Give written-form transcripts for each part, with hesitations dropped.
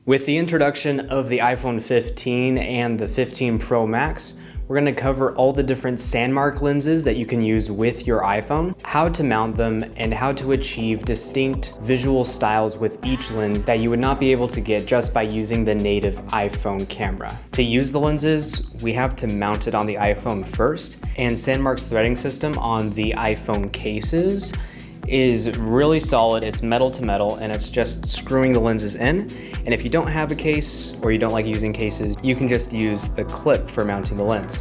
With the introduction of the iPhone 15 and the 15 Pro Max, we're going to cover all the different SANDMARC lenses that you can use with your iPhone, how to mount them, and how to achieve distinct visual styles with each lens that you would not be able to get just by using the native iPhone camera. To use the lenses, we have to mount it on the iPhone first, and SANDMARC's threading system on the iPhone cases is really solid. It's metal to metal, and it's just screwing the lenses in. And if you don't have a case or you don't like using cases, you can just use the clip for mounting the lens.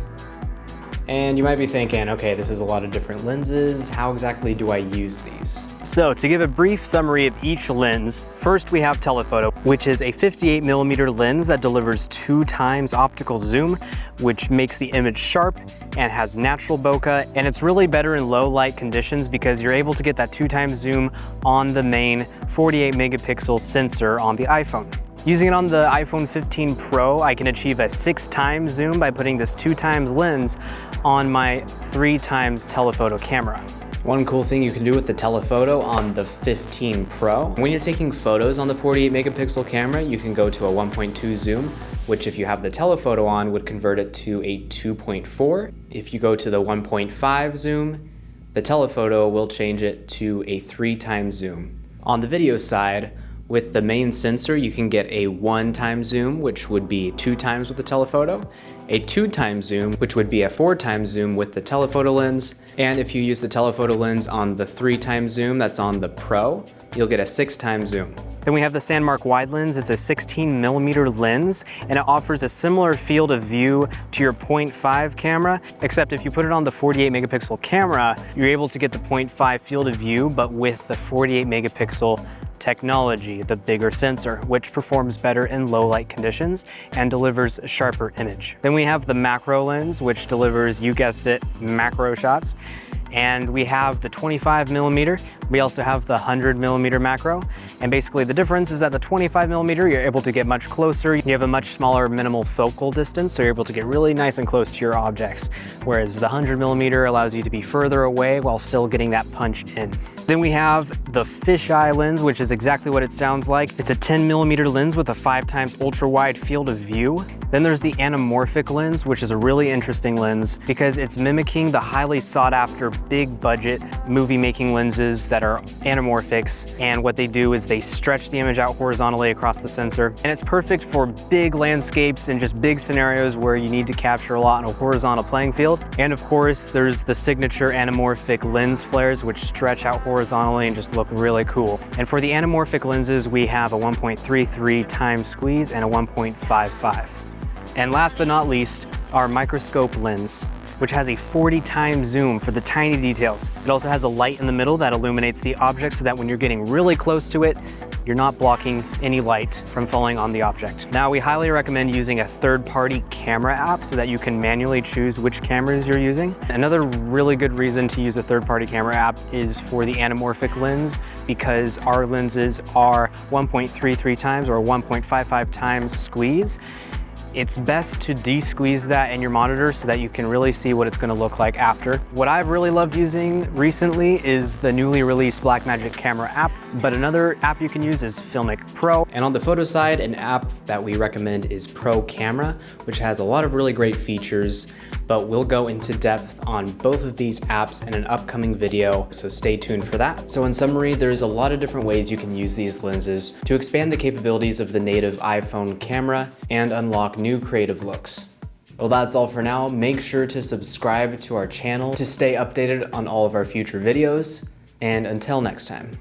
And you might be thinking, okay, this is a lot of different lenses. How exactly do I use these? So to give a brief summary of each lens, first we have telephoto, which is a 58mm lens that delivers 2x optical zoom, which makes the image sharp and has natural bokeh. And it's really better in low light conditions because you're able to get that 2x zoom on the main 48-megapixel sensor on the iPhone. Using it on the iPhone 15 Pro, I can achieve a 6x zoom by putting this 2x lens on my 3x telephoto camera. One cool thing you can do with the telephoto on the 15 Pro, when you're taking photos on the 48-megapixel camera, you can go to a 1.2 zoom, which if you have the telephoto on would convert it to a 2.4. If you go to the 1.5 zoom, the telephoto will change it to a 3x zoom. On the video side, with the main sensor, you can get a 1x zoom, which would be 2x with the telephoto, a 2x zoom, which would be a 4x zoom with the telephoto lens, and if you use the telephoto lens on the 3x zoom that's on the Pro, you'll get a 6x zoom. Then we have the SANDMARC wide lens. It's a 16mm lens, and it offers a similar field of view to your 0.5 camera, except if you put it on the 48-megapixel camera, you're able to get the 0.5 field of view, but with the 48-megapixel technology, the bigger sensor, which performs better in low light conditions and delivers a sharper image. Then we have the macro lens, which delivers, you guessed it, macro shots. And we have the 25mm. We also have the 100mm macro. And basically the difference is that the 25mm, you're able to get much closer. You have a much smaller minimal focal distance, so you're able to get really nice and close to your objects. Whereas the 100mm allows you to be further away while still getting that punch in. Then we have the fisheye lens, which is exactly what it sounds like. It's a 10mm lens with a 5x ultra wide field of view. Then there's the anamorphic lens, which is a really interesting lens because it's mimicking the highly sought after big budget movie making lenses that are anamorphics. And what they do is they stretch the image out horizontally across the sensor. And it's perfect for big landscapes and just big scenarios where you need to capture a lot on a horizontal playing field. And of course, there's the signature anamorphic lens flares, which stretch out horizontally and just look really cool. And for the anamorphic lenses, we have a 1.33x squeeze and a 1.55. And last but not least, our microscope lens, which has a 40x zoom for the tiny details. It also has a light in the middle that illuminates the object so that when you're getting really close to it, you're not blocking any light from falling on the object. Now, we highly recommend using a third-party camera app so that you can manually choose which cameras you're using. Another really good reason to use a third-party camera app is for the anamorphic lens, because our lenses are 1.33x or 1.55x squeeze. It's best to de-squeeze that in your monitor so that you can really see what it's going to look like after. What I've really loved using recently is the newly released Blackmagic camera app, but another app you can use is Filmic Pro. And on the photo side, an app that we recommend is Pro Camera, which has a lot of really great features, but we'll go into depth on both of these apps in an upcoming video, so stay tuned for that. So in summary, there's a lot of different ways you can use these lenses to expand the capabilities of the native iPhone camera and unlock new creative looks. Well, that's all for now. Make sure to subscribe to our channel to stay updated on all of our future videos, and until next time.